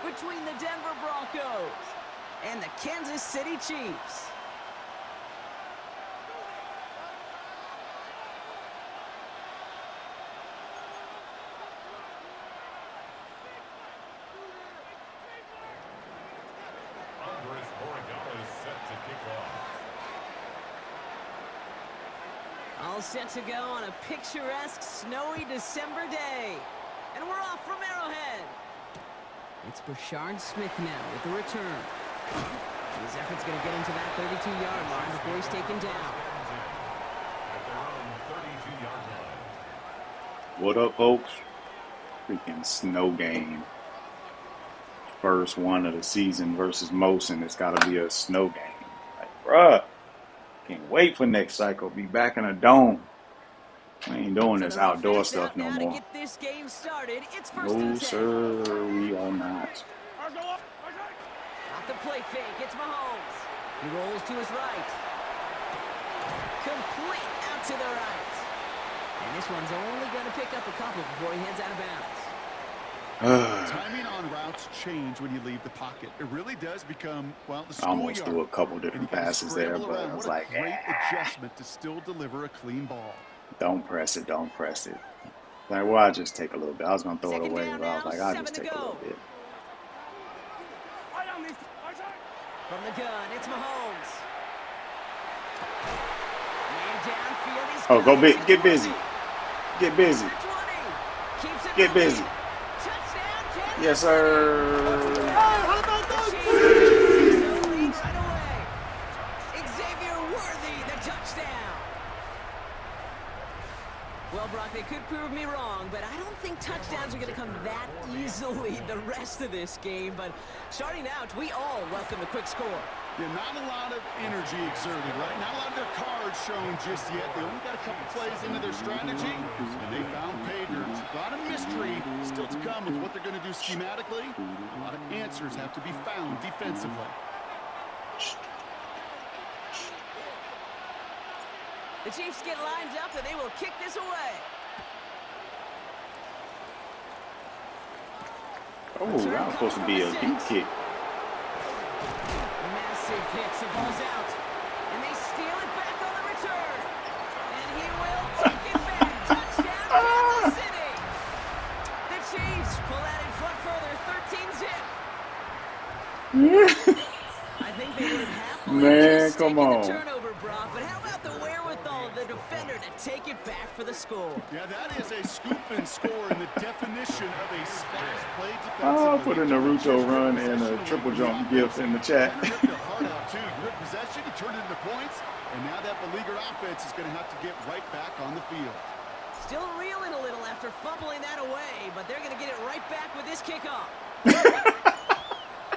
between the Denver Broncos and the Kansas City Chiefs. All set to go on a picturesque, snowy December day. And we're off from Arrowhead. It's Brashard Smith now with the return. His effort's going to get him to that 32-yard line before he's taken down. What up, folks? Freaking snow game. First one of the season versus most, and it's got to be a snow game. Like, bruh. Can't wait for next cycle. Be back in a dome. We ain't doing this outdoor stuff no more. Get this game started. It's No, sir, we are not. Off the play fake, it's Mahomes. He rolls to his right. Complete out to the right. And this one's only going to pick up a couple before he heads out of bounds. Timing on routes change when you leave the pocket. It really does become, well, the schoolyard. I almost threw a couple different passes there, but I was like, great adjustment to still deliver a clean ball. Don't press it, don't press it. Like, well, I'll just take a little bit. I was going to throw it away, but I was like, I'll just take a little bit. From the gun, it's Mahomes. Man downfield, oh, go big, get busy. Get busy. Get busy. Yes, sir. Well, Brock, they could prove me wrong, but I don't think touchdowns are going to come that easily the rest of this game. But starting out, we all welcome the quick score. Yeah, not a lot of energy exerted, right? Not a lot of their cards shown just yet. They only got a couple plays into their strategy, and they found pay dirt. A lot of mystery still to come with what they're going to do schematically. A lot of answers have to be found defensively. The Chiefs get lined up, and they will kick this away. Oh, that was supposed to be a deep kick. Massive hits, the ball's out. And they steal it back on the return. And he will take it back. Touchdown, Kansas City. The Chiefs pull that in front further, 13 zip. I think they would have happily Man, come on. the turnover, Brock, but how about the wherewithal of the defender to take it back for the score? Yeah, that is a scoop and score in the definition of a splash play defensively. I'll put a Naruto run and a triple jump gift in the chat. You ripped their heart out, too. You ripped possession, you turned it into points, and now that beleaguered offense is going to have to get right back on the field. Still reeling a little after fumbling that away, but they're going to get it right back with this kickoff.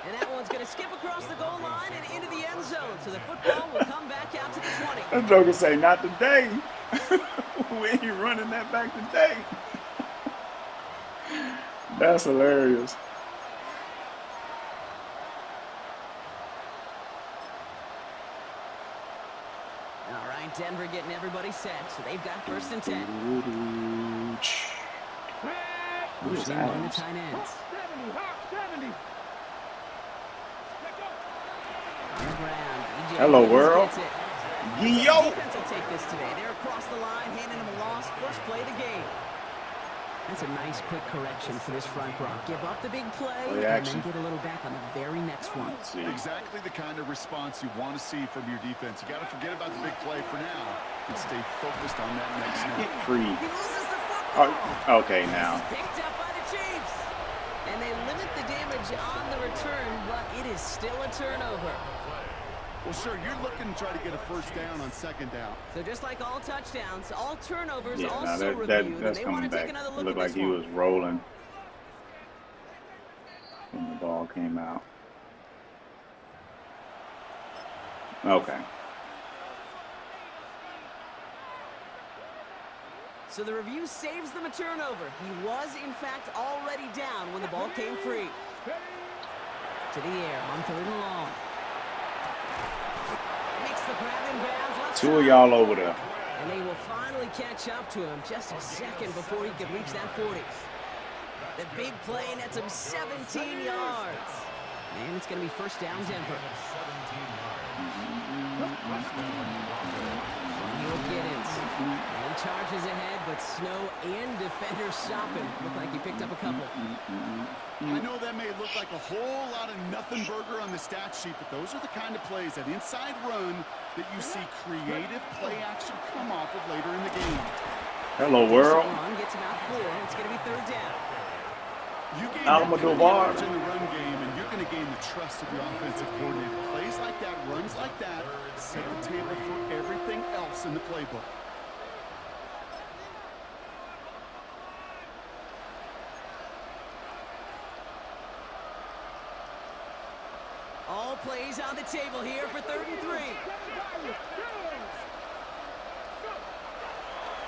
And that one's going to skip across the goal line and into the end zone. So the football will come back out to the 20. That joker say, not today. We ain't running that back today. That's hilarious. All right, Denver getting everybody set. So they've got 1st and 10. Who's They run the tight ends. Hello, world. Yo. Defense will take this today. They're across the line, handing them a loss. First play of the game. That's a nice quick correction for this front, Brock. Give up the big play and then get a little back on the very next one. Exactly the kind of response you want to see from your defense. You got to forget about the big play for now and stay focused on that next snap. Get free. He loses the football. Oh, okay, now. Picked up by the Chiefs. And they limit the damage on the return, but it is still a turnover. Well, sure, you're looking to try to get a first down on 2nd down. So just like all touchdowns, all turnovers Yeah, also reviewed. that's They coming want to back. take another It look looked at like this he one. was rolling when the ball came out. Okay. So the review saves them a turnover. He was, in fact, already down when the ball came free. To the air on 3rd and long. Makes the grab in bounds left Two of side. y'all over there. And they will finally catch up to him just a second before he could reach that 40. The big play nets him 17 yards. And it's going to be first down, Denver. He'll get it. And he charges ahead, but Snow and defenders stop him. Looked like he picked up a couple. I know that may look like a whole lot of nothing burger on the stat sheet, but those are the kind of plays, that inside run, that you see creative play action come off of later in the game. Hello, world. Gets him out 4. It's going to be third down. You gain that kind of yards in the run game, and you're going to gain the trust of your offensive coordinator. Plays like that, runs like that, set the table for everything else in the playbook. All plays on the table here for 3rd and 3.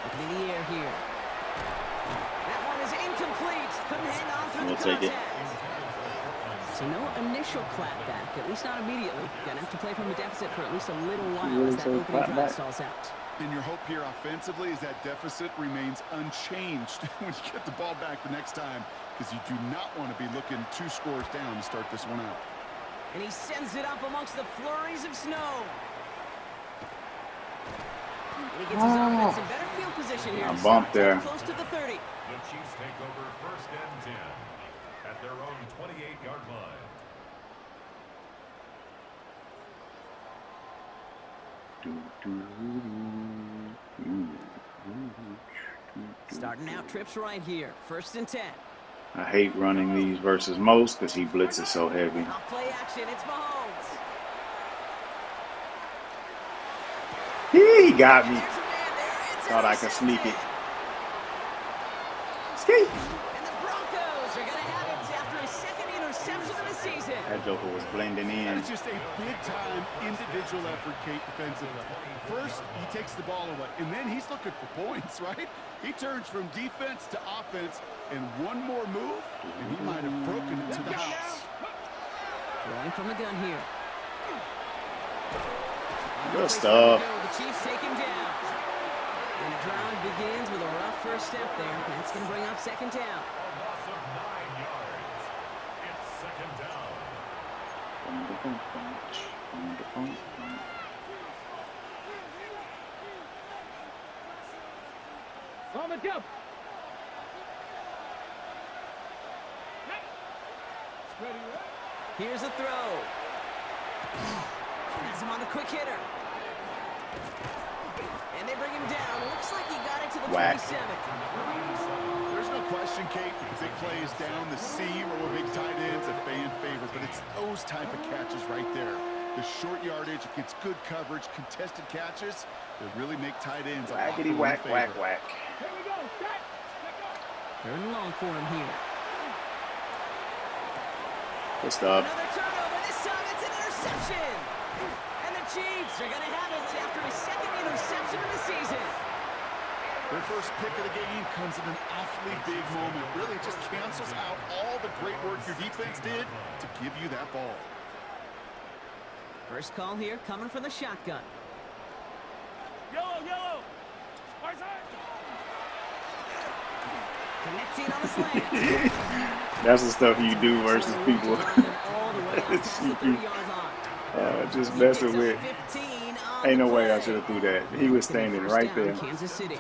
Looking in the air here. That one is incomplete. Couldn't hang on through the contact. So no initial clapback, at least not immediately. Gonna have to play from a deficit for at least a little while as that opening drive stalls out. And your hope here offensively is that deficit remains unchanged when you get the ball back the next time, because you do not want to be looking 2 scores down to start this one out. And he sends it up amongst the flurries of snow. And he gets his offense in better field position here. A bump there. Close to the 30. The Chiefs take over 1st and 10 at their own 28-yard line. Starting out trips right here. 1st and 10. I hate running these versus most because he blitzes so heavy. Off play action. It's Mahomes. He got me. There's a man there. It's Thought I could sneak it. Ski. And the Broncos are going to have it after his 2nd interception of the season. That joker was blending in. It's just a big-time individual effort, Kate, defensively. First, he takes the ball away, and then he's looking for points, right? He turns from defense to offense, and one more move, and he might have broken it to the house. Throwing from the gun here. Good stuff. The Chiefs take him down. And the drive begins with a rough first step there. That's going to bring up 2nd down. Loss of 9 yards. It's 2nd down. On the jump. Here's a throw. Has him on the quick hitter. And they bring him down. Looks like he got it to the 27. There's no question, Kate, big plays down the seam or big tight ends, a fan favorite, but it's those type of catches right there. The short yardage, it gets good coverage, contested catches that really make tight ends a Whackity whack, whack, whack. Here we go. Set. 3rd and long for him here. Good stuff. Another turnover. This time it's an interception. And the Chiefs are going to have it after his 2nd interception of the season. Their first pick of the game comes at an awfully big moment. Really just cancels out all the great work your defense did to give you that ball. First call here coming from the shotgun. Yellow, yellow. Connecting on the slant. That's the stuff you do versus people. Just messing with. Ain't no way I should have threw that. He was standing right there. Kansas City.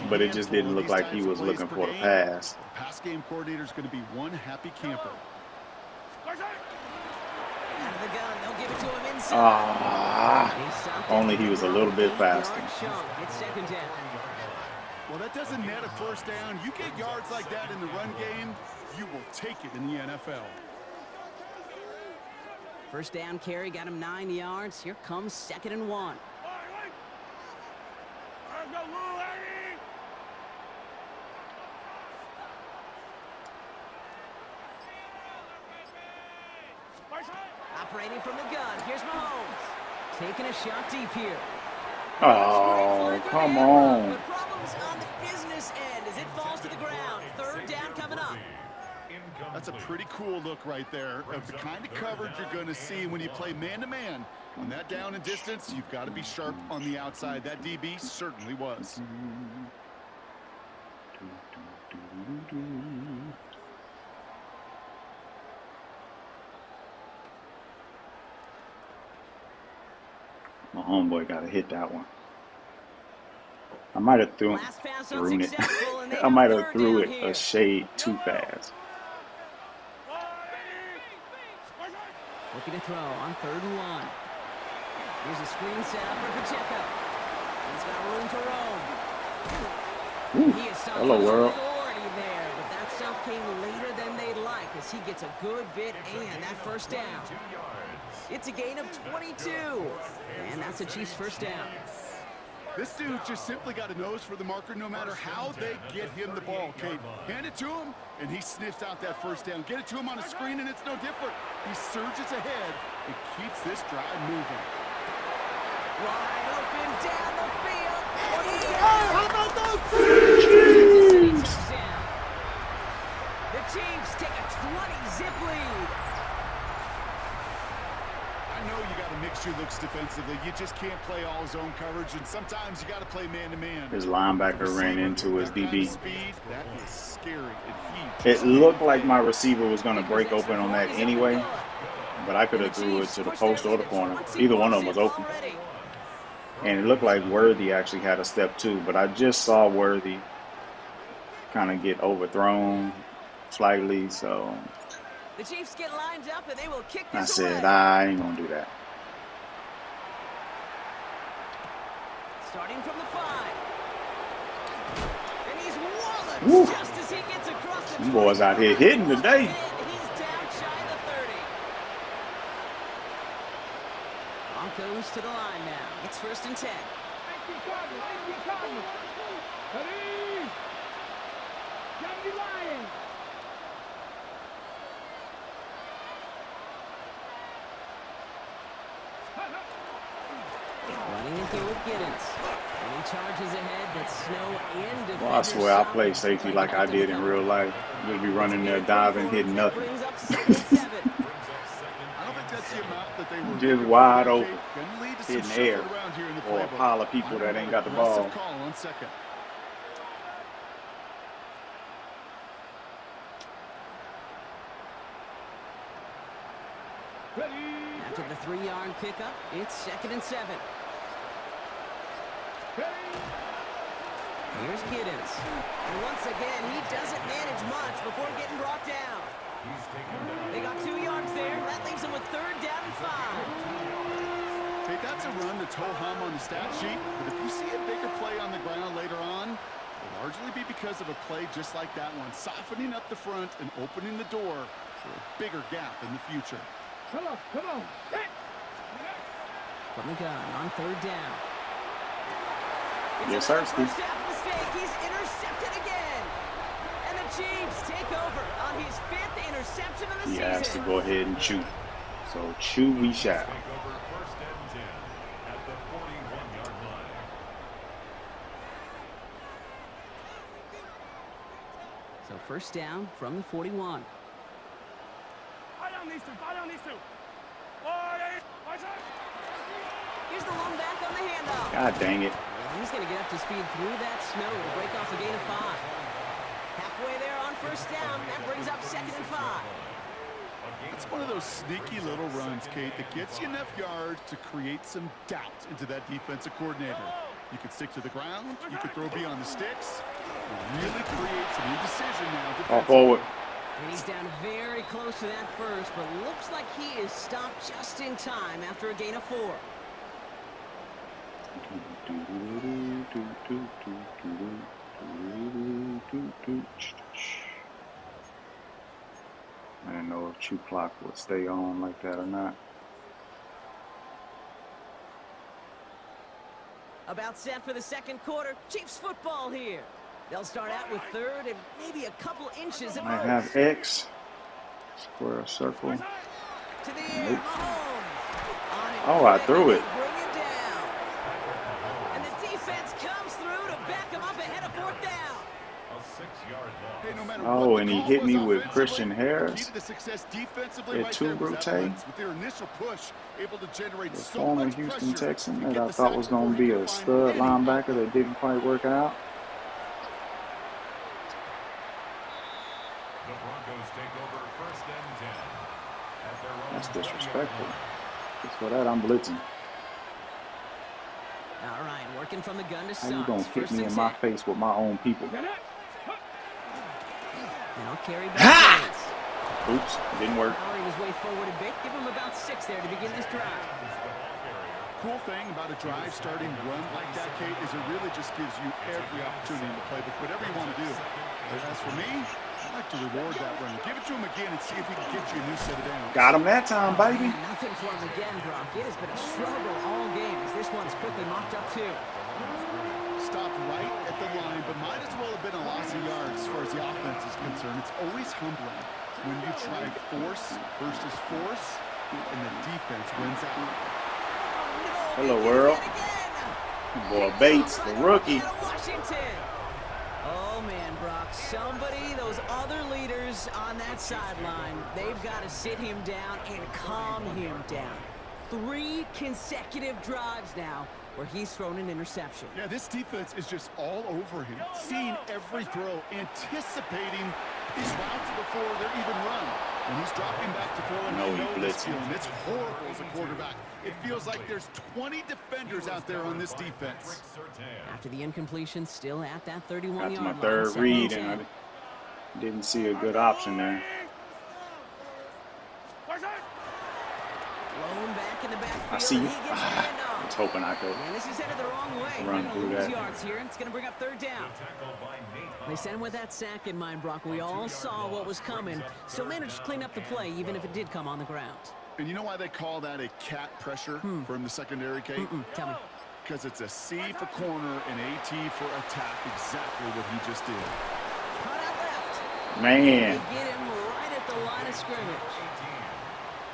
But it just didn't look like he was looking for the pass. The pass game coordinator is going to be one happy camper. Out of the gun, they'll give it to him inside. Only he was a little bit faster. It's 2nd down. Well, that doesn't net a first down. You get yards like that in the run game, you will take it in the NFL. First down carry got him 9 yards. Here comes 2nd and 1. Operating from the gun. Here's Mahomes. Taking a shot deep here. Oh, come on. But problems on the business end as it falls to the ground. 3rd down coming up. That's a pretty cool look right there of the kind of coverage you're going to see when you play man-to-man. On that down and distance, you've got to be sharp on the outside. That DB certainly was. My homeboy got to hit that one. I might have thrown Last pass it. unsuccessful, and they I might have third threw down it here. a shade too fast. Looking to throw on 3rd and 1. Here's a screen set up for Pacheco. He's got room to roam. Ooh, He is stopped hello, with world. authority there, but that stop came later than they'd like as he gets a good bit and that first down. It's a gain of 22, and that's the Chiefs' first down. This dude just simply got a nose for the marker no matter how they get him the ball, Kate. Hand it to him, and he sniffs out that first down. Get it to him on a screen, and it's no different. He surges ahead and keeps this drive moving. Wide open down the field. How about those Chiefs! The Chiefs take a 20-zip lead. I know you got to mix your looks defensively. You just can't play all zone coverage, and sometimes you got to play man-to-man. His linebacker ran into his DB. That is scary, and It looked like my receiver was going to break open on that anyway, but I could have threw it to the post or the corner. Either one of them was open. And it looked like Worthy actually had a step too, but I just saw Worthy kind of get overthrown slightly, so The Chiefs get lined up and they will kick I this said, away. I ain't going to do that. Starting from the 5. And he's walloped Woo. just as he gets across the Them boys out here hitting today. He's down shy of the 30. Broncos to the line now. It's 1st and 10. Ready? Johnny Lion. Running it through with Giddens. And he charges ahead, but Snow and defenders. Well, I swear I play safety like I did in real life. Just be running there, diving, hitting nothing. Brings up 2nd and 7. I don't think that's the amount that they were Just wide okay. open, Gonna lead to some hitting air, shuffle around here in the or a playbook. pile of people that ain't got the Aggressive ball. Call on 2nd. After the 3-yard pickup, it's 2nd and 7. Here's Giddens. And once again, he doesn't manage much before getting brought down. They got 2 yards there. That leaves them with 3rd down and 5. Hey, that's a run that's ho-hum on the stat sheet, but if you see a bigger play on the ground later on, it'll largely be because of a play just like that one, softening up the front and opening the door for a bigger gap in the future. Come on, come on. From the gun on 3rd down. Yes, sir, Steve. First half mistake. He's intercepted again. And the Chiefs take over on his 5th interception of the He season. asked to go ahead and chew. So chew we shall. Take over 1st and 10 at the 41-yard line. So 1st down from the 41. Fire on these two. Here's the long back on the handoff. God dang it. And he's going to get up to speed through that snow to break off a gain of 5. Halfway there on 1st down. That brings up 2nd and 5. It's one of those sneaky little runs, Kate, that gets you enough yards to create some doubt into that defensive coordinator. You could stick to the ground, you could throw beyond the sticks, and really create some indecision now. All defensively. forward. And he's down very close to that first, but looks like he is stopped just in time after a gain of 4. I didn't know if Chew Clock would stay on like that or not. About set for the 2nd quarter. Chiefs football here. They'll start out with 3rd and maybe a couple inches at Might most. have X, square, circle. To the air, Nope. Mahomes. On it Oh, I quick, threw and it. they bring it down. And the defense comes through to back him up ahead of 4th down. A 6-yard loss. Hey, no matter Oh, what the and he call hit was me with offensively, Christian the Harris. key to the success defensively At right two there was that rotate. runs. With their initial push, able to generate The so former much Houston pressure Texan to that get I the thought sack was going to before he be could a find stud any linebacker that didn't quite work out. The Broncos take over 1st and 10 at their own That's 20-yard disrespectful. line. Just for that, I'm blitzing. Kicking from the gun to How you Suggs. gonna kick First me and in my 10. face with my own people? Now carry back. Ha! Bates. Oops, didn't work. Powering his way forward a bit. Give him about 6 there to begin this drive. Cool thing about a drive starting run like that, Kate, is it really just gives you every opportunity in the playbook, whatever you want to do. But as for me, I like to reward that run. Give it to him again and see if he can get you a new set of downs. Got him that time, baby. Nothing for him again, Brock. It has been a struggle all game as this one's quickly mopped up too. Stopped right at the line, but might as well have been a loss of yards as far as the offense is concerned. It's always humbling when you try force versus force and the defense wins out. Hello, world. Boy, Bates, the rookie. Oh, man, Brock. Somebody, those other leaders on that sideline, they've got to sit him down and calm him down. 3 consecutive drives now where he's thrown an interception. Yeah, this defense is just all over him, seeing every throw, anticipating these routes before they're even run. When he's dropping back to throw, and No, I he know this blitzing. feeling. It's horrible as a quarterback. It feels like there's 20 defenders out there on this defense. After the incompletion, still at that Got 31-yard to line. my third second read, and and 10. I didn't see a good option there. Blown back in the backfield. I see you. He gets the handoff. I was hoping I could. And this is headed the wrong way. Run They're through gonna lose that. yards here, and it's going to bring up 3rd down. They sent him with that sack in mind, Brock. We all saw what was coming. Still managed to clean up the play, even if it did come on the ground. And you know why they call that a cat pressure from the secondary, Kate? Tell me. Because it's a C for corner and AT for attack, exactly what he just did. Cut out left. Man, They get him right at the line of scrimmage.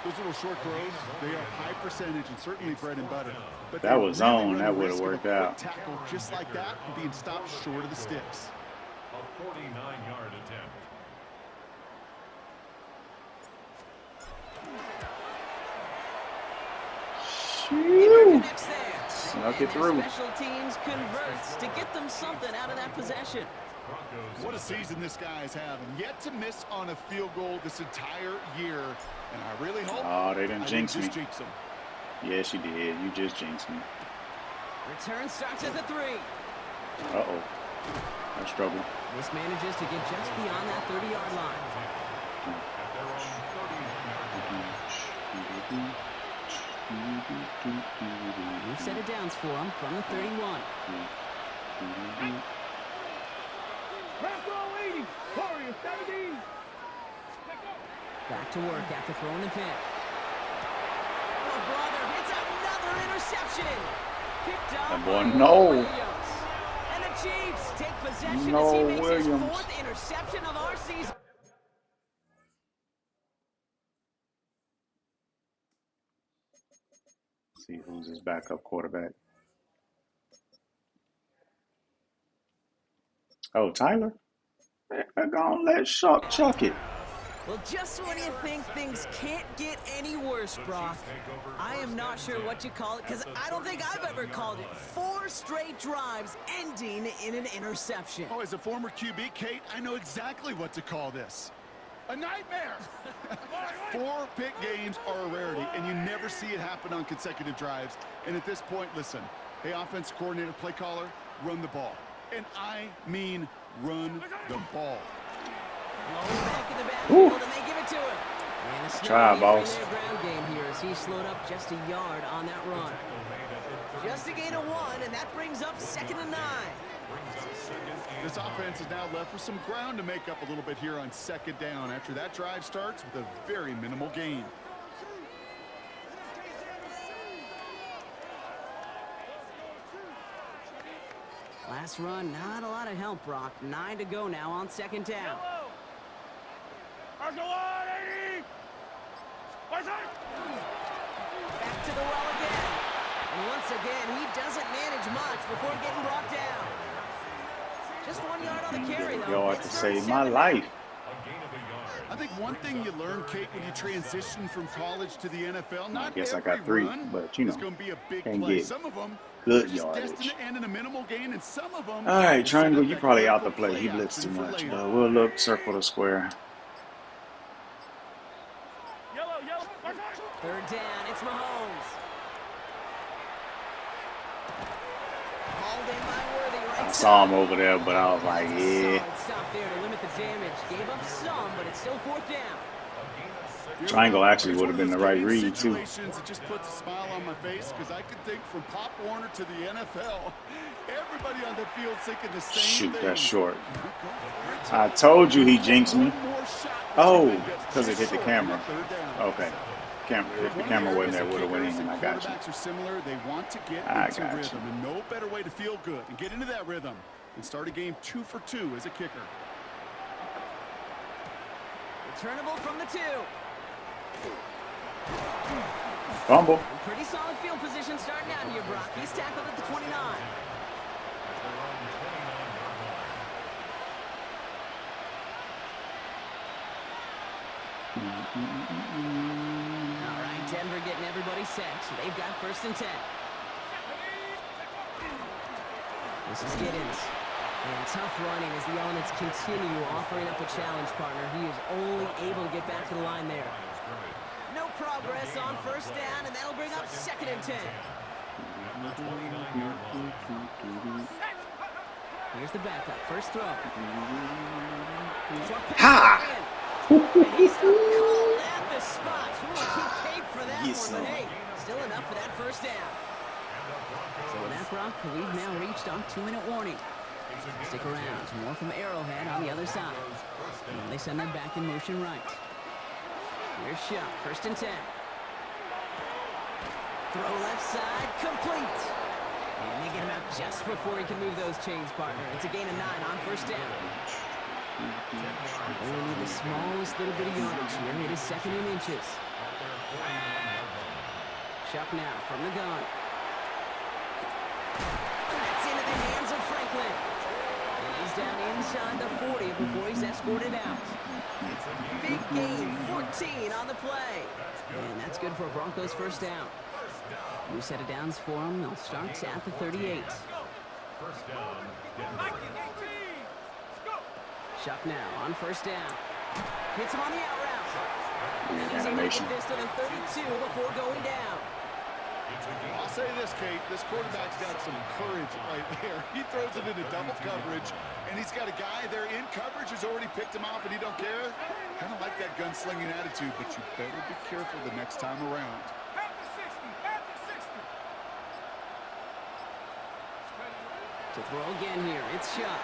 Those little short throws, they are high percentage and certainly bread and butter. But That they was really zone. run That the would've risk of a worked quick out. Tackle just like that and being stopped short of the sticks. A 49-yard attempt. Shoo. Next there. Snuck And it through. their special teams converts to get them something out of that possession. What a season this guy is having. Yet to miss on a field goal this entire year. And I really hope Oh, they didn't I jinx didn't me. just jinx him. Yes, you did. You just jinxed me. Return starts at the 3. Uh-oh. I struggle. This manages to get just beyond that 30-yard line. New set of downs for him from the 31. Franco 80. Warriors 17. Back to work after throwing the pick. Oh, brother, it's another interception. Picked up That boy, by no. Williams. And the Chiefs take possession No, as he makes his Williams. 4th interception of our season. See who's his backup quarterback. Oh, Tyler? They're gonna let Shuck chuck it. Well, just when you think things can't get any worse, Brock, I am not sure what you call it, because I don't think I've ever called it 4 straight drives ending in an interception. Oh, as a former QB, Kate, I know exactly what to call this. A nightmare. 4 pick games are a rarity, and you never see it happen on consecutive drives. And at this point, listen, hey, offense coordinator, play caller, run the ball. And I mean run the ball. Blown back in the backfield, and they give it to him. And a Try, snowy boss. relay ground game here as he slowed up just a yard on that run. Just a gain of 1, and that brings up 2nd and 9. This offense is now left with some ground to make up a little bit here on 2nd down after that drive starts with a very minimal gain. Last run, not a lot of help, Brock. 9 to go now on 2nd down. Franco 80. Back to the well again. And once again, he doesn't manage much before getting brought down. Just 1 yard on the carry, though. Yard It's to save 37 my now. life. I think one thing you learn, Kate, when you transition from college to the NFL, not guess I every got 3, run but, you is know, going to be a big can't play. get Some of them good are just yardage. destined to end in a minimal gain, and some of them. All right, will Triangle, set up you that probably out the critical play. He play blitzed too action for much. later. We'll look circle the square. Yellow. 3rd down, it's Mahomes. Call they might worthy I right saw him side. over there, but I was like, That's a yeah. solid stop there to limit the damage. Gave up some, but it's still fourth down. Triangle actually It's would one have of been the those right game read, too. situations that just puts a smile on my face because I could think from Pop Warner to the NFL, everybody on the field thinking the same Shoot, thing. that's short. I told you he jinxed me. Oh, because it hit the camera. Okay. If the camera wasn't there, would have went in, and I got you. Quarterbacks are similar. They want to get I into got you. rhythm, and no better way to feel good and get into that rhythm and start a game 2 for 2 as a kicker. Returnable from the 2. Fumble. Pretty solid field position starting out here, Brock. He's tackled at the 29. All right, Denver getting everybody set, so they've got 1st and 10. This is Giddens. And tough running as the elements continue offering up a challenge, partner. He is only able to get back to the line there. No progress on 1st down, and that'll bring up 2nd and 10. Here's the backup. First throw. Ha! And he's called at the spot. He paid for that Yes, one, but sir. hey, still enough for that 1st down. So with that, Brock, we've now reached our 2-minute warning. Stick around. More from Arrowhead on the other side. Now they send them back in motion right. Here's shot. 1st and 10. Throw left side. Complete. And they get him out just before he can move those chains, partner. It's a gain of 9 on 1st down. Only need the smallest little bit of yardage here. It is 2nd in inches. Chuck now from the gun. That's into the hands of Franklin. And he's down inside the 40 before he's escorted out. Big gain, 14 on the play. And that's good for a Broncos 1st down. New set of downs for them. They'll start at the 38. Chuck now on 1st down. Hits him on the out route. And he's able to Animation. get this to the 32 before going down. I'll say this, Kate. This quarterback's got some courage right there. He throws it into double coverage, and he's got a guy there in coverage who's already picked him off, and he don't care. Kind of like that gunslinging attitude, but you better be careful the next time around. To throw again here, it's Chuck.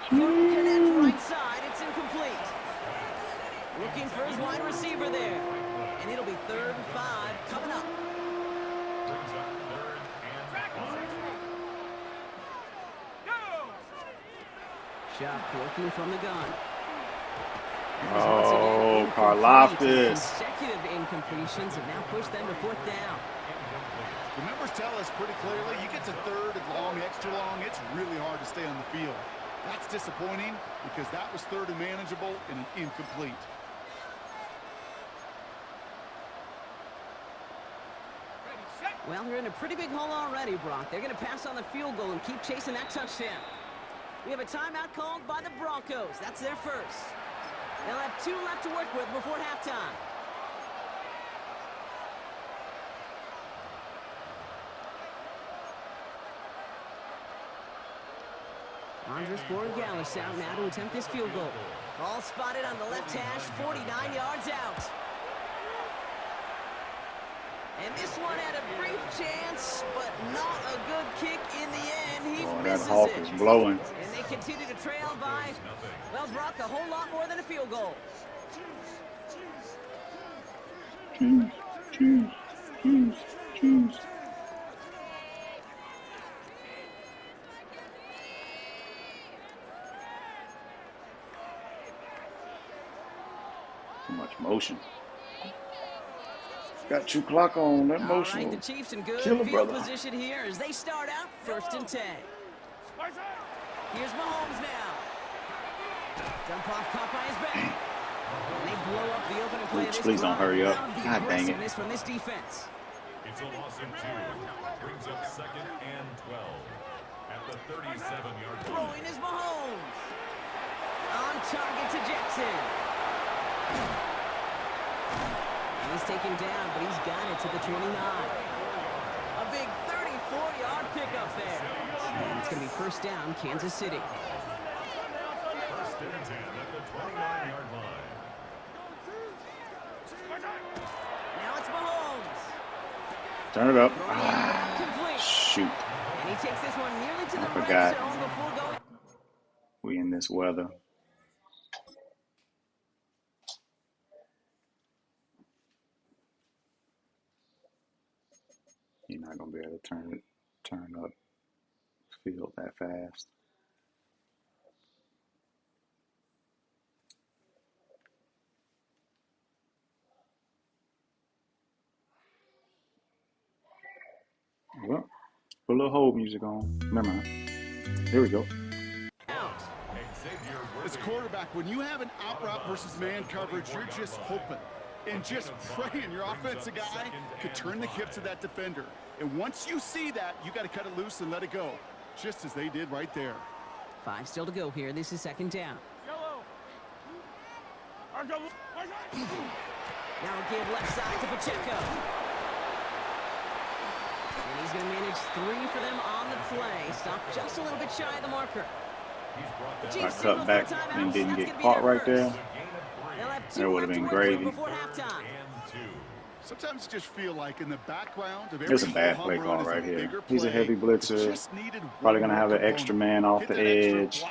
Connect right side, it's incomplete. Looking for his wide receiver there. And it'll be 3rd and 5 coming up. Chuck working from the gun. Oh, Karlaftis. Consecutive incompletions have now pushed them to 4th down. The numbers tell us pretty clearly, you get to 3rd and long, extra long, it's really hard to stay on the field. That's disappointing because that was 3rd and manageable and an incomplete. Well, they're in a pretty big hole already, Brock. They're going to pass on the field goal and keep chasing that touchdown. We have a timeout called by the Broncos. That's their 1st. They'll have 2 left to work with before halftime. Andres Borregales out now to attempt this field goal. Ball spotted on the left hash, 49 yards out. And this one had a brief chance, but not a good kick in the end. He Oh, that misses hawk it. is blowing. And they continue to trail by, well, Brock, a whole lot more than a field goal. Choose. Too much motion. Got your clock on. That All motion. right, the Chiefs in good Kill a field brother. position here as they start out 1st and 10. Here's Mahomes now. Dump off caught by his back. And they blow up the opening play of this Please don't drive. hurry up. Love the God dang it. aggressiveness from this defense. It's a loss of 2. Brings up 2nd and 12 at the 37-yard line. Throwing is Mahomes. On target to Jackson. And he's taken down, but he's got it to the 29. A big 34 4-yard pickup there. And it's going to be first down, Kansas City. First and 10 at the 29-yard line. Now it's Mahomes. Turn it up. Complete. Shoot. And he takes this one nearly to the I red forgot. zone before going. We in this weather. You're not gonna be able to turn up field that fast. Well, put a little hold music on. Never mind. Here we go. Out. As quarterback, when you have an out route versus man coverage, you're just hoping and just praying your offensive guy could turn the hips of that defender. And once you see that, you got to cut it loose and let it go, just as they did right there. 5 still to go here. This is second down. Yellow. Now a give left side to Pacheco. And he's going to manage 3 for them on the play. Stop just a little bit shy of the marker. I cut back and didn't get caught right there. That would have been gravy. Before halftime. Sometimes you just feel like in the background of It's a bad play call right here. He's a heavy blitzer. Probably going to have an extra man off the edge.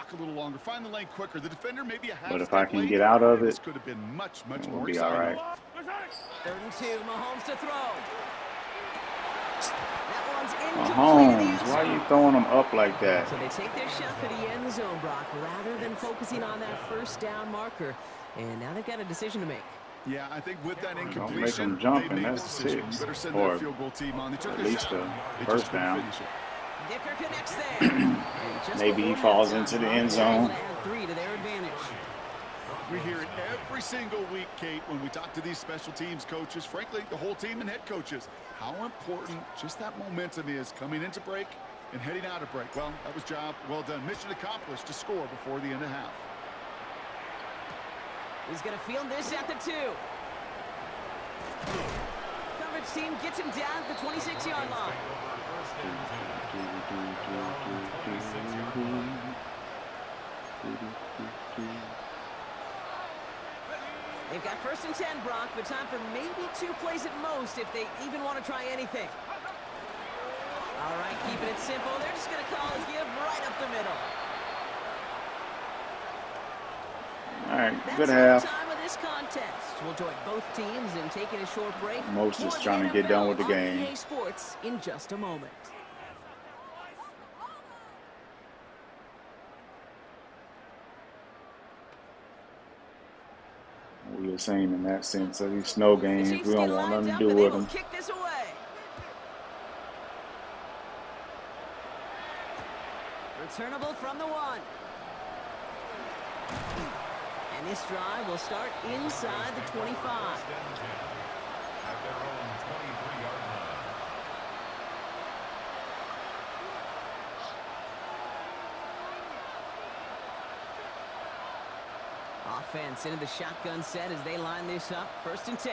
But if I can get out of it, we'll be all right. 3rd and 2, Mahomes to throw. That one's incomplete. Mahomes, why are you throwing them up like that? So they take their shot for the end zone, Brock, rather than focusing on that first down marker. And now they've got a decision to make. Yeah, I think with that Don't incompletion, make them jump, they and made the that's decision. 6. You better send Or that field goal team on. They took at their least shot. a They first just couldn't down. finish it. Dicker connects there. And just Maybe he before falls halftime, into the Brock end was zone. able to add 3 to their advantage. We hear it every single week, Kate, when we talk to these special teams coaches, frankly, the whole team and head coaches, how important just that momentum is coming into break and heading out of break. Well, that was job well done. Mission accomplished to score before the end of half. He's going to field this at the 2. Coverage team gets him down at the 26-yard line. They've got 1st and 10, Brock, but time for maybe 2 plays at most if they even want to try anything. All right, keeping it simple. They're just going to call a give right up the middle. All right, That's good the half. time of this contest. We'll join both teams in taking a short break. Most More is of the trying to get done with the NFL on game. EA Sports in just a moment. We were saying in that sense of these snow The games, Chiefs we get don't want lined nothing up to do and they with will them. kick this away. Returnable from the 1. And this drive will start inside the 25. At their own 23-yard line. Offense into the shotgun set as they line this up. 1st and 10.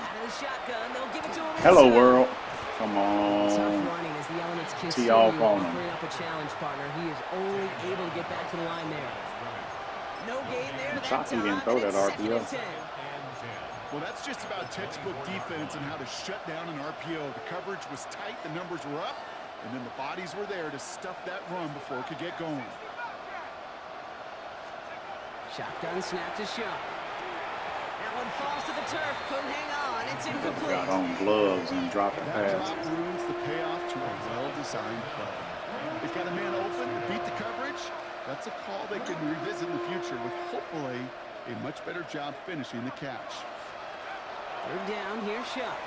Out of the shotgun, they'll give it to him. Hello, inside. world. Come Tough on. running as the elements Tee continue off on him. offering up a challenge, partner. He is only able to get back to the line there. No gain there that shocked he time, didn't throw and that it's 2nd RPO. and 10. Well, that's just about textbook defense and how to shut down an RPO. The coverage was tight, the numbers were up, and then the bodies were there to stuff that run before it could get going. Shotgun snap to Shuck. That one falls to the turf. Couldn't hang on. It's incomplete. Got on gloves and dropping That pass. drop ruins the payoff to a well-designed play. They've got a man open to beat the coverage. That's a call they can revisit in the future with hopefully a much better job finishing the catch. 3rd down, here's Shuck.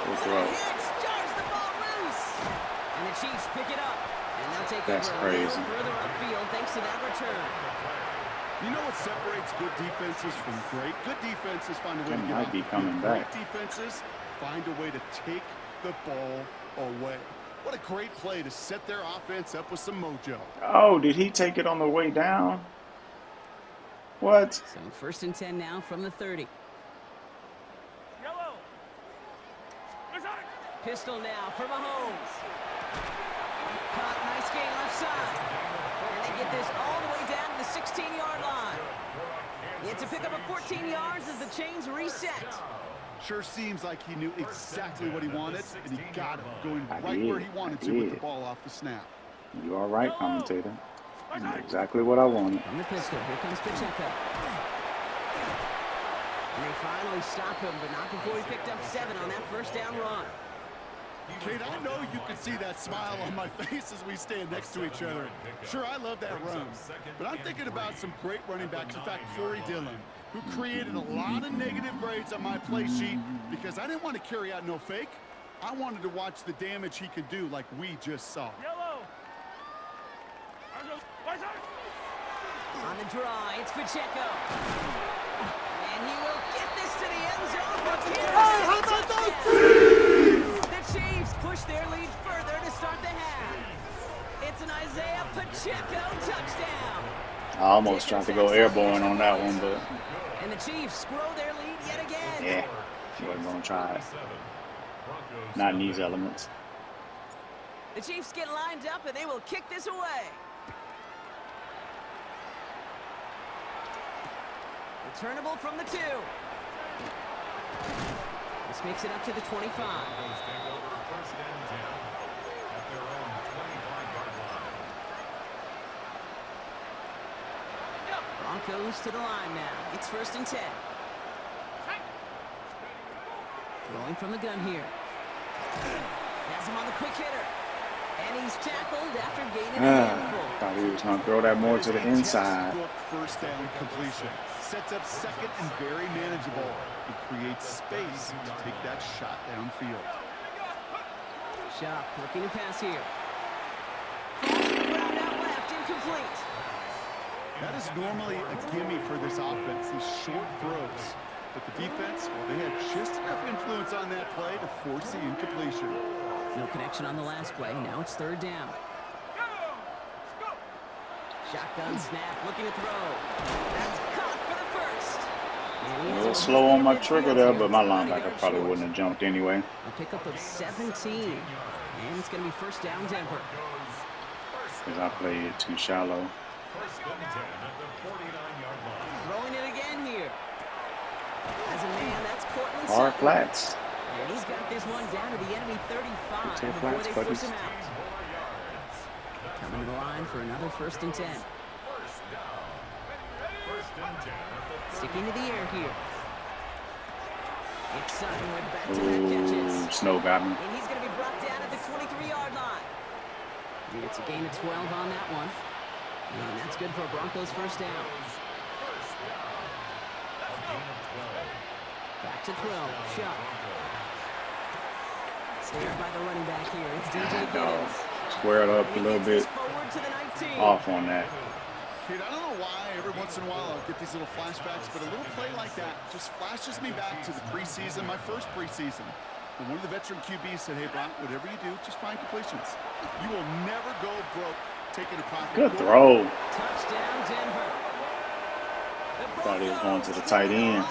Good throw. Hits, jars the ball loose. And the Chiefs pick it up. And they'll take That's over a crazy. little further upfield thanks to that return. You know what separates good defenses from great? Good defenses find a way to They get might off be the coming field. back. Great defenses find a way to take the ball away. What a great play to set their offense up with some mojo. Oh, did he take it on the way down? What? So 1st and 10 now from the 30. Yellow. Pistol now for Mahomes. Caught, nice gain left side. And they get this all the way down to the 16-yard line. It's a pickup of 14 yards as the chains reset. Sure seems like he knew exactly what he wanted, and he got it, going right where he wanted to with the ball off the snap. You are right, commentator. Exactly what I wanted. From the pistol, here comes Pacheco. And they finally stop him, but not before he picked up 7 on that first down run. Kate, I know you can see that smile on my face as we stand next to each other. Sure, I love that run, but I'm thinking about some great running backs. In fact, Corey Dillon, who created a lot of negative grades on my play sheet because I didn't want to carry out no fake. I wanted to watch the damage he could do like we just saw. Yellow. On the draw, it's Pacheco. And he will get this to the end zone for The Chiefs push their lead further to start the half. It's an Isaiah Pacheco touchdown. I almost tried to go airborne on that one, but And the Chiefs grow their lead yet again. yeah, she wasn't going to try it. Not in these elements. The Chiefs get lined up and they will kick this away. Returnable from the 2. This makes it up to the 25. Broncos to the line now. It's 1st and 10. Throwing from the gun here. Has him on the quick hitter. And he's tackled after gaining a handful. Thought he was going to throw that more to the inside. First down completion. Sets up second and very manageable. He creates space to take that shot downfield. Shot looking to pass here. Falls to the ground out left, incomplete. That is normally a gimme for this offense, these short throws. But the defense, well, they had just enough influence on that play to force the incompletion. No connection on the last play. Now it's 3rd down. Shotgun snap, looking to throw. That's caught for the first. A little slow on my trigger there, but my linebacker probably wouldn't have jumped anyway. A pickup of 17. And it's going to be 1st down Denver. Because I played it too shallow. Throwing it again here. As a man, that's Cortland Hard Sutton. flats. And he's got this one down to the enemy 35 Take before flats, they buddies. force him out. Coming to the line for another 1st and 10. Sticking to the air here. It's Sutton with back-to-back catches. Ooh, Snow got me. And he's going to be brought down at the 23-yard line. It's a gain of 12 on that one. And that's good for a Broncos 1st down. Back to 12. Shot. Snared by the running back here. It's DJ Giddens. Squared up a little bit Forward to the 19. off on that. Kid, I don't know why every once in a while I'll get these little flashbacks, but a little play like that just flashes me back to the preseason, my first preseason. And one of the veteran QBs said, hey, Brock, whatever you do, just find completions. You will never go broke taking a profit. Good throw. Touchdown, Denver. Thought he was going to the tight end.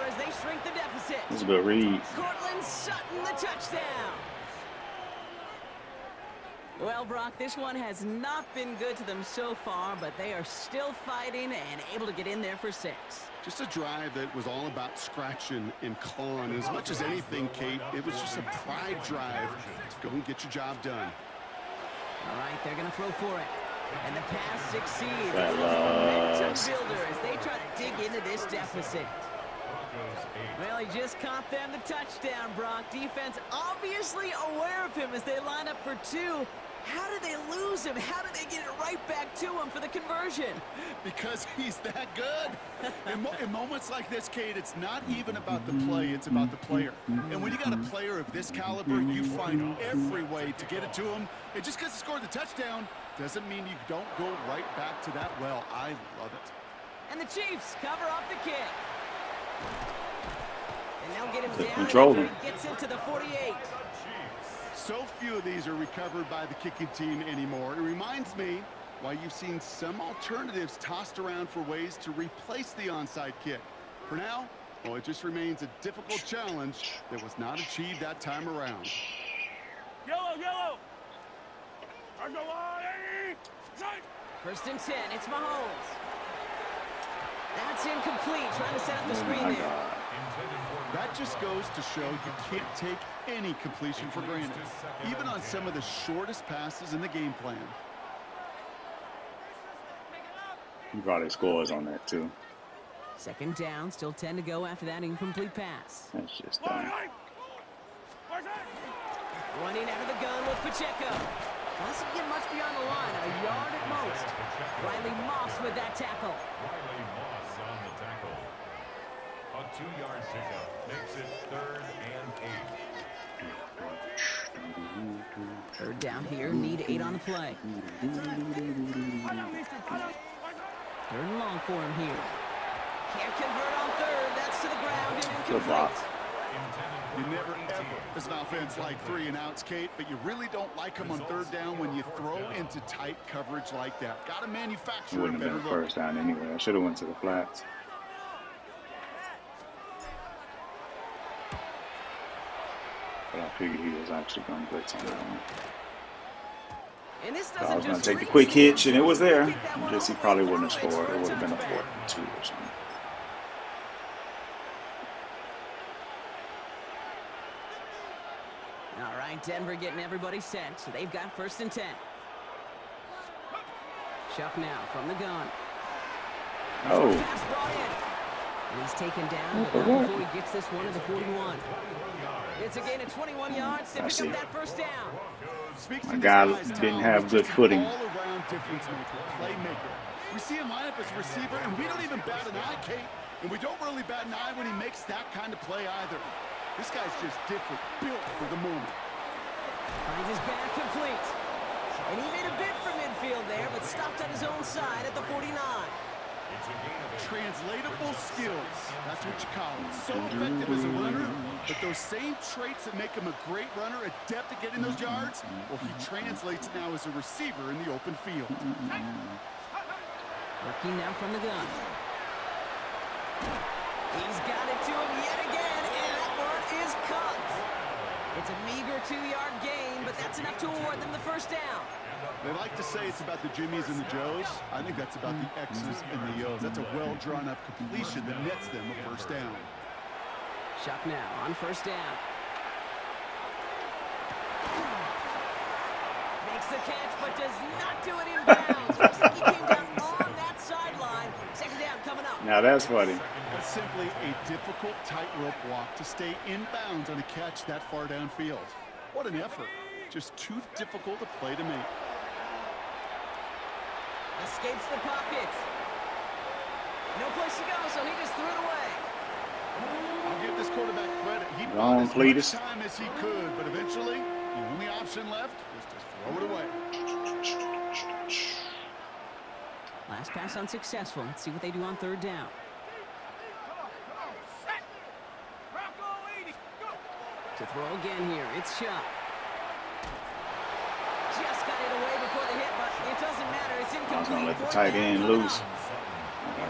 As they shrink the deficit. This is a good read. Cortland Sutton, the touchdown. Well, Brock, this one has not been good to them so far, but they are still fighting and able to get in there for 6. Just a drive that was all about scratching and clawing. As much as anything, Kate, it was just a pride drive to go and get your job done. All right, they're going to throw for it. And the pass succeeds. That A little momentum builder as they try to dig into this deficit. Well, he just caught them the touchdown, Brock. Defense obviously aware of him as they line up for 2. How did they lose him? How did they get it right back to him for the conversion? Because he's that good. In moments like this, Kate, it's not even about the play, it's about the player. And when you got a player of this caliber, you find every way to get it to him. And just because he scored the touchdown doesn't mean you don't go right back to that well. I love it. And the Chiefs cover up the kick. And they'll get him down control after him. he gets into the 48. So few of these are recovered by the kicking team anymore. It reminds me why you've seen some alternatives tossed around for ways to replace the onside kick. For now, well, it just remains a difficult challenge that was not achieved that time around. Ours go wide, 80. Sight. First and 10. It's Mahomes. That's incomplete. Trying to set up the Oh screen my there. God. That just goes to show you can't take any completion for granted, even on some of the shortest passes in the game plan. He probably scores on that too. Second down. Still 10 to go after that incomplete pass. That's just dumb. Running out of the gun with Pacheco. Doesn't get much beyond the line. A yard at most. Riley Moss with that tackle. Riley Moss on the tackle. A 2-yard pickup makes it 3rd and 8. Third down here. Need 8 on the play. Third and long for him here. Can't convert on third. That's to the ground and Good block. incomplete. You never, ever, as an offense, like 3 and outs, Kate, but you really don't like them on third down when you throw into tight coverage like that. Got to It manufacture a wouldn't have better been look. first down anyway. I should have went to the flats. But I figured he was actually going to blitz on that one. And this So I doesn't was going just to take the reach quick the hitch, and it was there. kick that one I guess he all the probably way wouldn't have through. scored. It It's would have been a touchback. 4th and 2 or something. All right, Denver getting everybody set, so they've got first and 10. Chuck now from the gun. Oh, Pass brought in. And he's taken down, but not before he gets this one to the 41. It's a gain of 21 yards to I pick see. up that first down. Speaks My to this guy guy's didn't talent, have he's good just an footing. all-around difference maker, playmaker. We see him line up as a receiver, and we don't even bat an eye, Kate. And we don't really bat an eye when he makes that kind of play either. This guy's just different, built for the moment. Finds his back complete. And he made a bid for midfield there, but stopped on his own side at the 49. Translatable skills. That's what you call it. So effective as a runner, but those same traits that make him a great runner, adept at getting those yards, well, he translates now as a receiver in the open field. Working now from the gun. He's got it to him yet again, and that one is caught. It's a meager 2-yard gain, but that's enough to award them the first down. They like to say it's about the Jimmies and the Joes. I think that's about the X's and the O's. That's a well-drawn-up completion that nets them a first down. Chuck now on first down. Makes the catch, but does not do it in bounds. Looks like he came down on that sideline. Second down coming up. now that's funny. That's simply a difficult tightrope walk to stay in bounds on a catch that far downfield. What an effort. Just too difficult a play to make. Escapes the pocket. No place to go, so he just threw it away. I'll give this quarterback credit. He Go bought on, as Cletus. much time as he could, but eventually, the only option left was to throw it away. Last pass unsuccessful. Let's see what they do on third down. Set. Bronco 80. Go. To throw again here, it's Chuck. Just got it away before the hit, but it doesn't matter. It's I was incomplete. going to let the Fourth tight down end coming loose. up.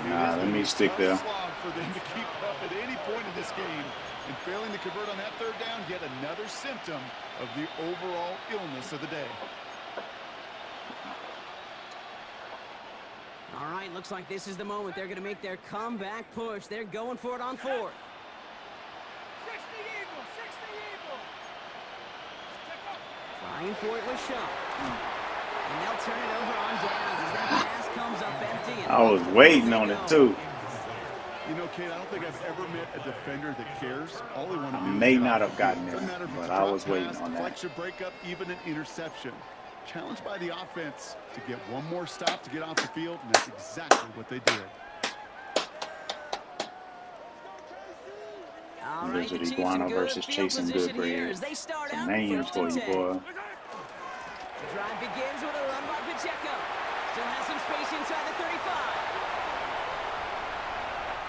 Nah, let me stick Tough there. slog for them to keep up at any point in this game. And failing to convert on that third down, yet another symptom of the overall illness of the day. All right, looks like this is the moment. They're going to make their comeback push. They're going for it on fourth. 60 Eagle. 60 Eagle. Check up. Trying for it with Chuck. And they'll turn it over on downs as that pass comes up empty. And I was waiting on it too. You know, Kate, I don't think I've ever met a defender that cares. All they want to I do is may get not off have the gotten field. there, Doesn't matter if it's but a I drop was waiting pass, on that. deflection, breakup, even an interception. Challenged by the offense to get one more stop to get off the field, and that's exactly what they did. All right, the Lizard Chiefs Iguana in good versus field Chasing position Good here Bread. as they start Some out names first for and you, 10. boy. Drive begins with a run by Pacheco. Still has some space inside the 35.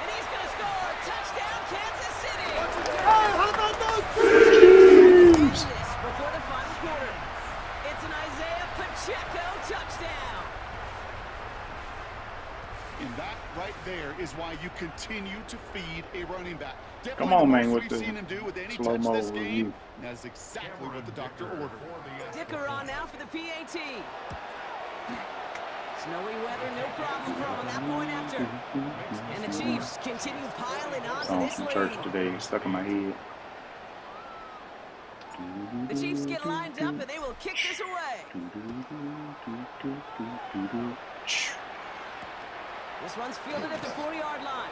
And he's going to score. Touchdown, Kansas City. How about those? This before the final quarter. It's an Isaiah Pacheco touchdown. In that right there is why you continue to feed a running back. Come Definitely on, the man, most with we've the seen him do with any slow touch mo this review. game. And that's exactly what the doctor ordered. Dicker on now for the PAT. Snowy weather, no problem for him on that point after. And the Chiefs continue piling on to On this from church lead. today, stuck in my head. The Chiefs get lined up and they will kick this away. This one's fielded at the 40-yard line.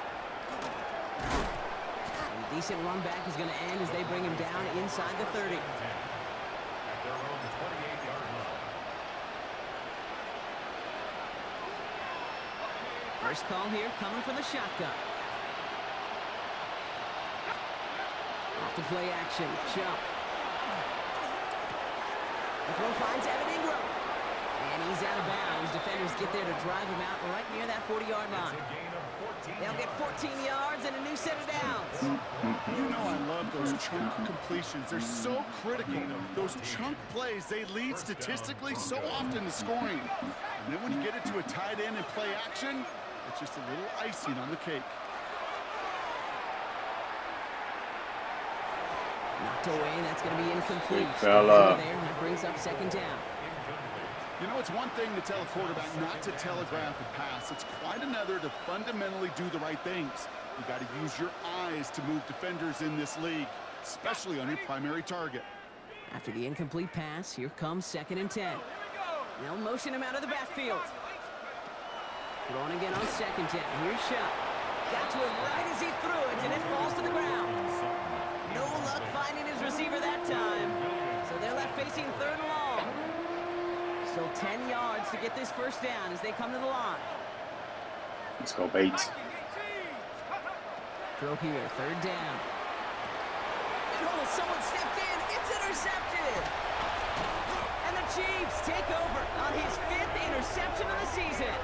And a decent run back is going to end as they bring him down inside the 30. First call here coming from the shotgun. Off to play action. Chuck. The throw finds Evan Ingram. And he's out of bounds. Defenders get there to drive him out right near that 40-yard line. They'll get 14 yards and a new set of downs. You know I love those chunk completions. They're so critical. Those chunk plays, they lead statistically so often to scoring. And then when you get it to a tight end and play action, it's just a little icing on the cake. Knocked away, that's going to be incomplete. Fella. There, that brings up second down. You know, it's one thing to tell a quarterback not to telegraph a pass. It's quite another to fundamentally do the right things. You got to use your eyes to move defenders in this league, especially on your primary target. After the incomplete pass, here comes 2nd and 10. They'll motion him out of the backfield. Throwing again on 2nd down. Here's Shot. Got to him right as he threw it, and it falls to the ground. No luck finding his receiver that time. So they're left facing 3rd and long. Still 10 yards to get this first down as they come to the line. Let's go, Bates. Throw here, 3rd down. And oh, someone stepped in. It's intercepted. And the Chiefs take over on his 5th interception of the season.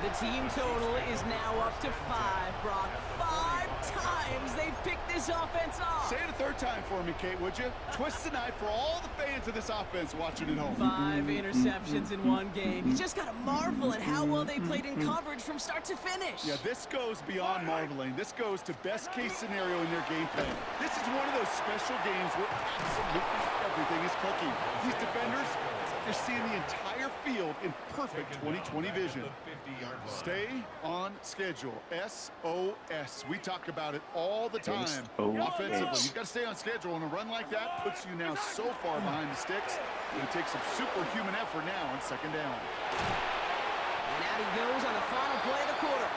The team total is now up to 5, Brock. 5 times they've picked this offense off. Say it a 3rd time for me, Kate, would you? Twist the knife for all the fans of this offense watching at home. 5 interceptions in one game. You just got to marvel at how well they played in coverage from start to finish. Yeah, this goes beyond marveling. This goes to best-case scenario in their game plan. This is one of those special games where absolutely everything is clicking. These defenders, they're seeing the entire field in perfect 20/20 vision. Stay on schedule. SOS. We talk about it all the time. Offensively, you've got to stay on schedule, and a run like that puts you now so far behind the sticks. It takes some superhuman effort now on 2nd down. And out he goes on the final play of the quarter.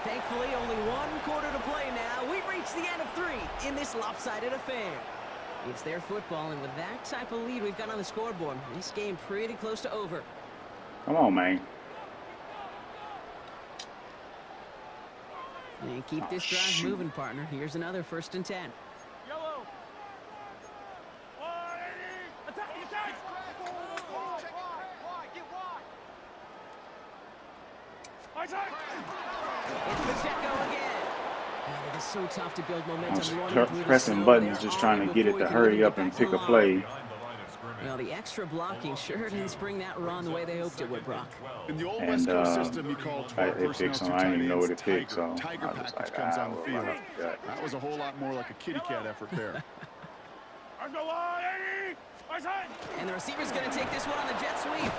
Thankfully, only 1 quarter to play now. We've reached the end of 3 in this lopsided affair. It's their football, and with that type of lead we've got on the scoreboard, this game pretty close to over. Come on, man. And keep this drive moving, partner. Here's another 1st and 10. Yellow. Attack, attack. Attack. It's Pacheco again. Man, it is so tough to build momentum. I'm pressing buttons, just trying to get it to hurry up and pick a play. Well, the extra blocking sure didn't spring that run the way they hoped it would, Brock. In the old And West Coast system, you call 12 it personnel picks 2 them. I tight didn't even know what ends. it picked, so Tiger I was package like, comes on the well, field. I got That was a whole lot more like a kitty cat effort there. On the line, 80. Attack. And the receiver's going to take this one on the jet sweep.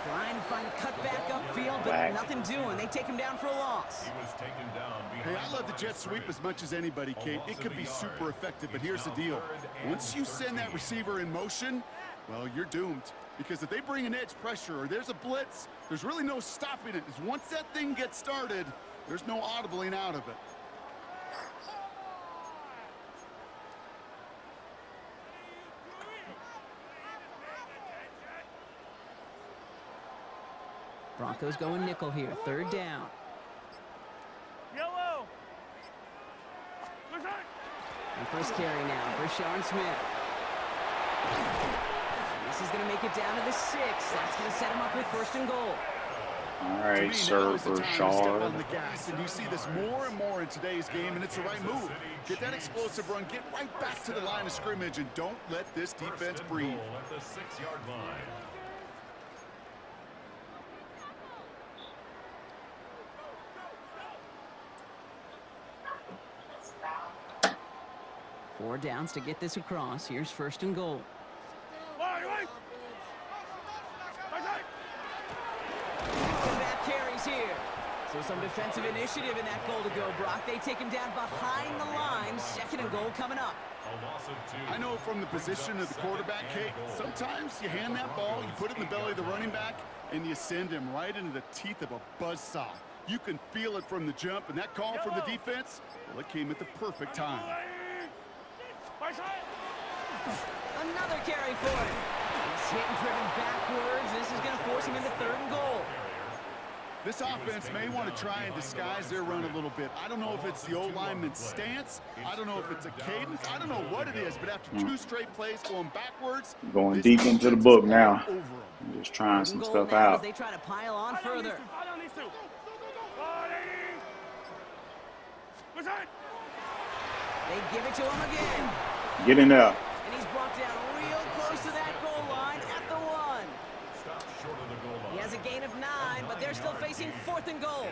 Trying to find a cutback upfield, but Whack. nothing doing. They take him down for a loss. He was taken down Hey, behind I love the jet sweep as much as anybody, Kate. It could be super effective, but here's the deal. Once you send that receiver in motion, well, you're doomed. Because if they bring an edge pressure or there's a blitz, there's really no stopping it. Because once that thing gets started, there's no audibling out of it. Broncos going nickel here. 3rd down. Yellow. Attack. And first carry now. Brashard Smith. This is going to make it down to the 6. That's going to set him up with 1st and goal. All To right, me, sir, now is the time to step on Brashard. the gas, and you see this more and more in today's game, and it's the right move. Get that explosive run, get right back to the line of scrimmage, and don't let this defense breathe. at the 6-yard line. 4 downs to get this across. Here's 1st and goal. Back-to-back carries here. So some defensive initiative in that goal to go, Brock. They take him down behind the line. 2nd and goal coming up. I know from the position of the quarterback, Kate, sometimes you hand that ball, you put it in the belly of the running back, and you send him right into the teeth of a buzzsaw. You can feel it from the jump, and that call from the defense, well, it came at the perfect time. Another carry for him. He's hit and driven backwards. This is going to force him into 3rd and goal. This offense may want to try and disguise their run a little bit. I don't know if it's the old lineman's stance. I don't know if it's a cadence. I don't know what it is, but after 2 straight plays going backwards, going deep into the book now. I'm just trying some stuff out. They try to pile on further. They give it to him again. Get in there. And he's brought down real close to that goal line at the 1. He has a gain of 9, but they're still facing 4th and goal.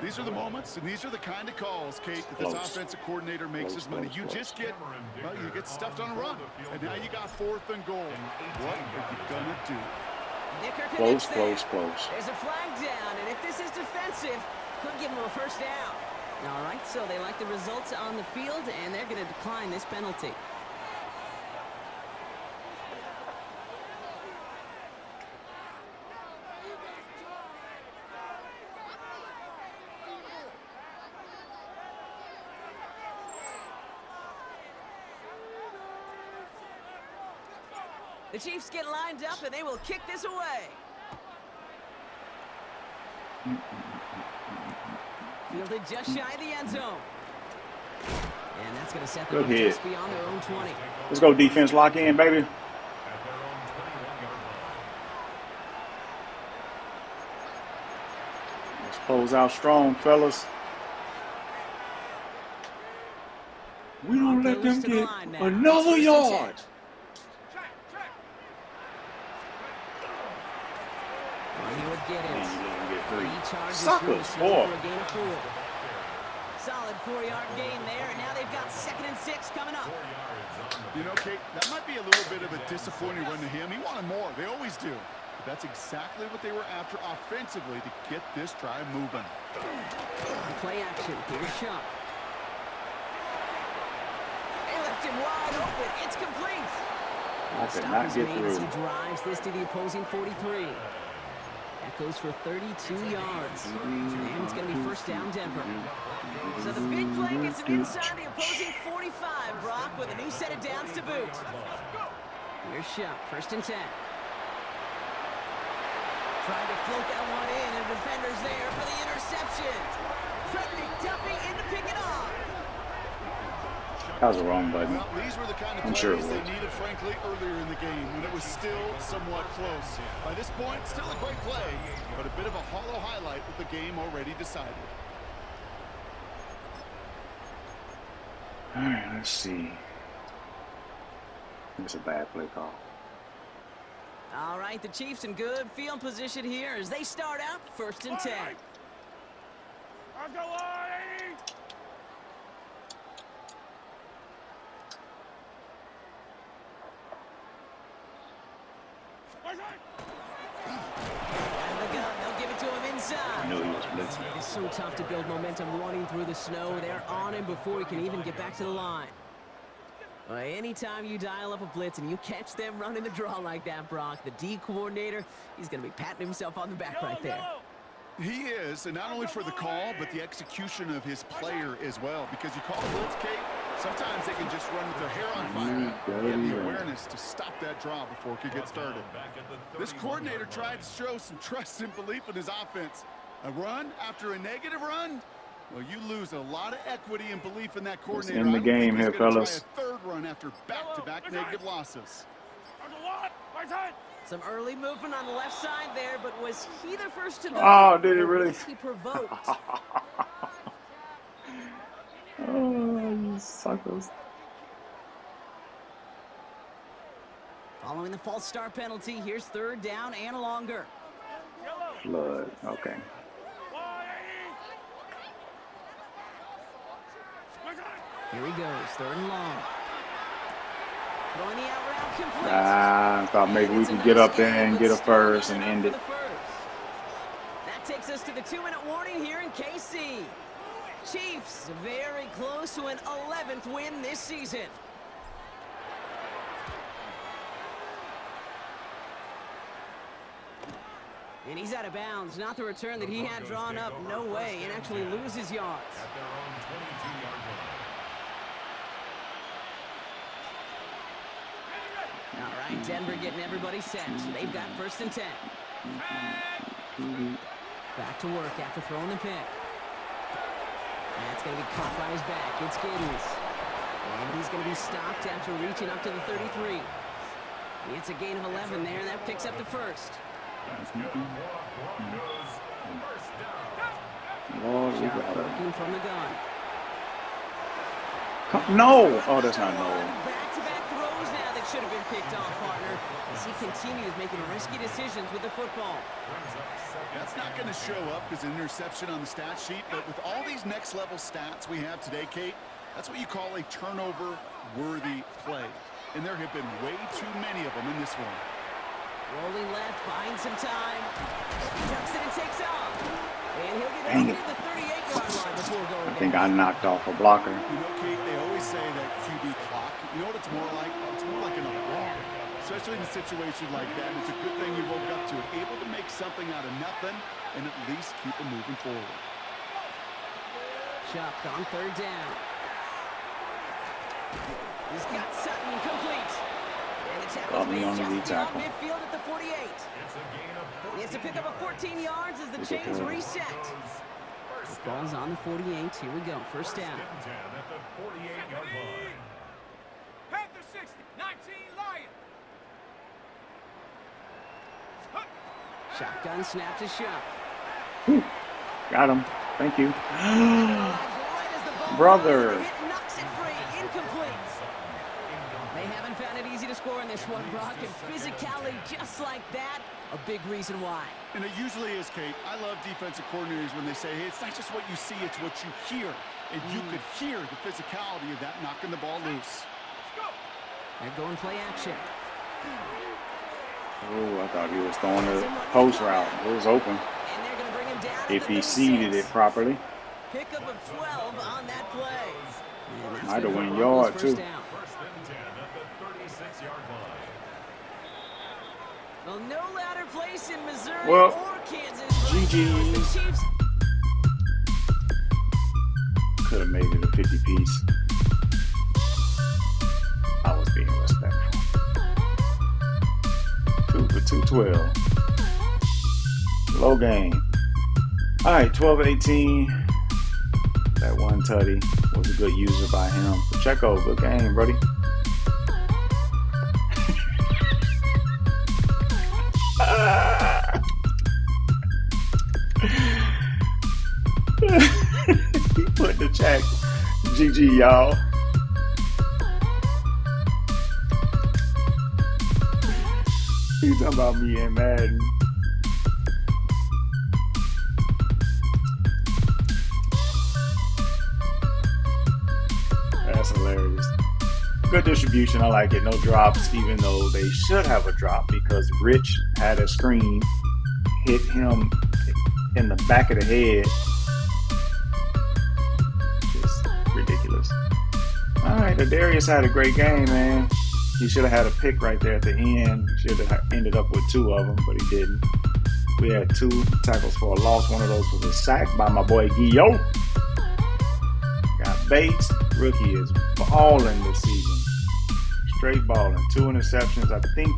These are the moments, and these are the kind of calls, Kate, that this offensive coordinator makes his money. You just get, well, you get stuffed on a run, and now you got 4th and goal. What are you gonna do? Close. There's a flag down, and if this is defensive, could give him a 1st down. All right, so they like the results on the field, and they're going to decline this penalty. The Chiefs get lined up, and they will kick this away. Fielded just shy of the end zone. And that's going to set them up just beyond their own 20. Let's go, defense. Lock in, baby. Let's close out strong, fellas. We don't let them get another yard. He would get it. Suckers, boy. Solid 4-yard gain there, and now they've got 2nd and 6 coming up. You know, Kate, that might be a little bit of a disappointing run to him. He wanted more. They always do. But that's exactly what they were after offensively to get this drive moving. Play action. Here's Shuck. They left him wide open. It's complete. I could not get through. As he drives this to the opposing 43. That goes for 32 yards. And it's going to be 1st down Denver. So the big play gets him inside the opposing 45, Brock, with a new set of downs to boot. Here's Shuck, 1st and 10. Trying to float that one in, and the defender's there for the interception. Trent McDuffie in to pick it off. That was the wrong button. Well, these were the kind of I'm plays sure they needed, frankly, earlier in the game when it was still somewhat close. By this point, still a great play, but a bit of a hollow highlight with the game already decided. All right, let's see. It's a bad play call. All right, the Chiefs in good field position here as they start out 1st and 10. Let's go, Lane! They'll give it to him inside. I knew he was blitzing. It's so tough to build momentum running through the snow. They're on him before he can even get back to the line. Anytime you dial up a blitz and you catch them running the draw like that, Brock, the D coordinator, he's going to be patting himself on the back right there. He is, and not only for the call, but the execution of his player as well. Because you call a blitz, Kate, sometimes they can just run with their hair on fire. He had the awareness to stop that draw before it could get started. This coordinator tried to show some trust and belief in his offense. A run after a negative run? Well, you lose a lot of equity and belief in that coordinator. It's in the game here, fellas. Try a 3rd run after back-to-back negative losses. Some early movement on the left side there, but was he the first to go? Oh, did he really? Was he provoked? Oh, you suckers. Following the false start penalty, here's 3rd down and longer. Flood. Okay. Here he goes, 3rd and long. Throwing the out route complete. I thought maybe And we it's a could get nice up there gain, and but get a still first not and enough end for it. the first. That takes us to the 2-minute warning here in KC. Chiefs very close to an 11th win this season. And he's out of bounds. Not the return that he had drawn up. No way. And actually loses yards. At their own 22-yard line. All right, Denver getting everybody set. They've got 1st and 10. Back to work after throwing the pick. That's going to be caught by his back. It's Giddens. And he's going to be stopped after reaching up to the 33. It's a gain of 11 there, and that picks up the first. That's good for Broncos. First down. Lord, we Sharp got it. working from the gun. No! Oh, that's not no. Back-to-back throws now that should have been picked off, partner, as he continues making risky decisions with the football. That's not going to show up as an interception on the stat sheet, but with all these next-level stats we have today, Kate, that's what you call a turnover-worthy play. And there have been way too many of them in this one. Rolling left, buying some time. Ducks it and takes off. And he'll get Dang over it. to the 38-yard line before going I think down. I knocked off a blocker. You know, Kate, they always say that QB clock. You know what it's more like? It's more like an alarm, especially in a situation like that. And it's a good thing you woke up to it, able to make something out of nothing and at least keep them moving forward. Shuck on 3rd down. He's got Sutton complete. And the tackle's Got me made on the just lead beyond tackle. midfield at the 48. It's a gain of 14. It's a pickup of 14 yards as the It's a chains good. reset. First Ball's on the 48. Here we go. First down. and 10 at the 48-yard line. Panther 60, 19 Lion. Shotgun snap to Shuck. Got him. Thank you. Right as the ball Brother. goes, the hit knocks it free. Incomplete. They haven't found it easy to score in this one, Brock. And physicality just like that, a big reason why. And it usually is, Kate. I love defensive coordinators when they say, hey, it's not just what you see, it's what you hear. And you could hear the physicality of that knocking the ball loose. They're going play action. Oh, I thought he was throwing the post route. It was open. And they're going to bring him down If at he the seeded 36. it properly. Pickup of 12 on that play. And that's Might good have for went Broncos yard, first too. down. First and 10 at the 36-yard line. Well, no louder place in Missouri Well, or Kansas. Right now as GG's. the Chiefs Could have made it a 50-piece. I was being respectful. 2 for 212. Low game. All right, 12-18. That one tutty was a good user by him. Pacheco, good game, buddy. He put in the chat, GG, y'all. He's talking about me and Madden. That's hilarious. Good distribution. I like it. No drops, even though they should have a drop because Rich had a screen hit him in the back of the head. Just ridiculous. All right, Darius had a great game, man. He should have had a pick right there at the end. He should have ended up with 2 of them, but he didn't. We had 2 tackles for a loss. One of those was a sack by my boy Guillaume. Got Bates. Rookie is balling this season. Straight balling. 2 interceptions. I think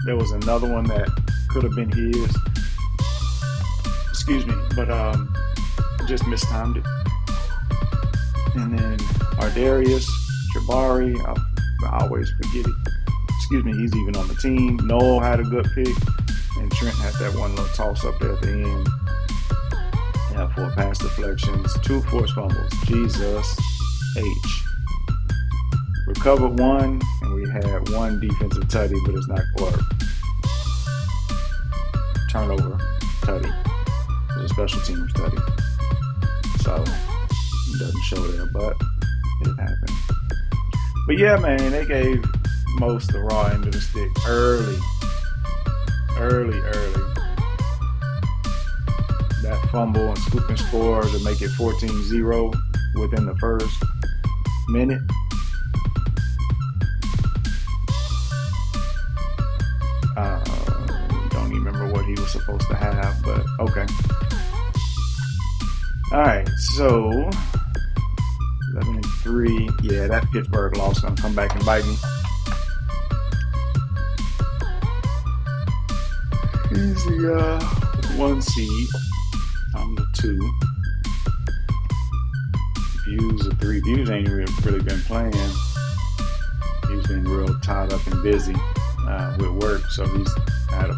there was another one that could have been his. Excuse me, but just mistimed it. And then Ardarius, Jabari, I always forget it. Excuse me, he's even on the team. Noel had a good pick, and Trent had that one little toss up there at the end. Yeah, 4 pass deflections, 2 forced fumbles. Jesus H. Recovered 1, and we had 1 defensive tutty, but it's not work. Turnover tutty. It was a special teams tutty. So, it doesn't show there, but It happened. But yeah, man, they gave Most the raw end of the stick early. That fumble and scoop and score to make it 14-0 within the first minute. Don't even remember what he was supposed to have, but okay. All right, so 11-3. Yeah, that Pittsburgh loss gonna come back and bite me. He's the 1 seed. I'm the 2. Views of 3. Views ain't really been playing. He's been real tied up and busy with work, so he's had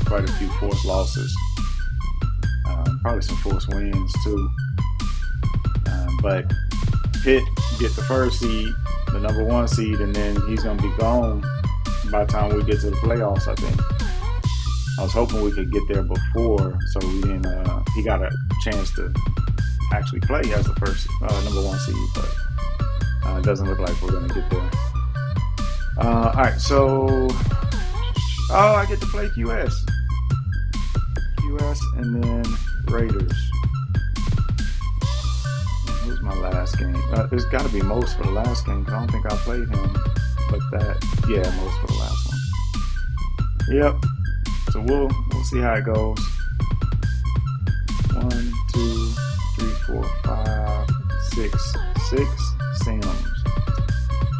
quite a few forced losses. Probably some forced wins too. But Pitt get the 1st seed, the number 1 seed, and then he's gonna be gone by the time we get to the playoffs, I think. I was hoping we could get there before, so we didn't. He got a chance to actually play as the first number 1 seed, but it doesn't look like we're gonna get there. All right, so I get to play QS, and then Raiders. And who's my last game? There's got to be Most for the last game, because I don't think I played him. But Most for the last one. Yep. So we'll see how it goes. 1, 2, 3, 4, 5, 6 Sims.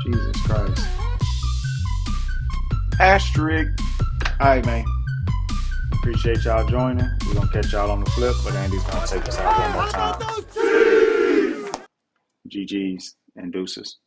Jesus Christ. Asterisk. Alright, man. Appreciate y'all joining. We're gonna catch y'all on the flip, but Andy's gonna take us out one more time. GG's and deuces.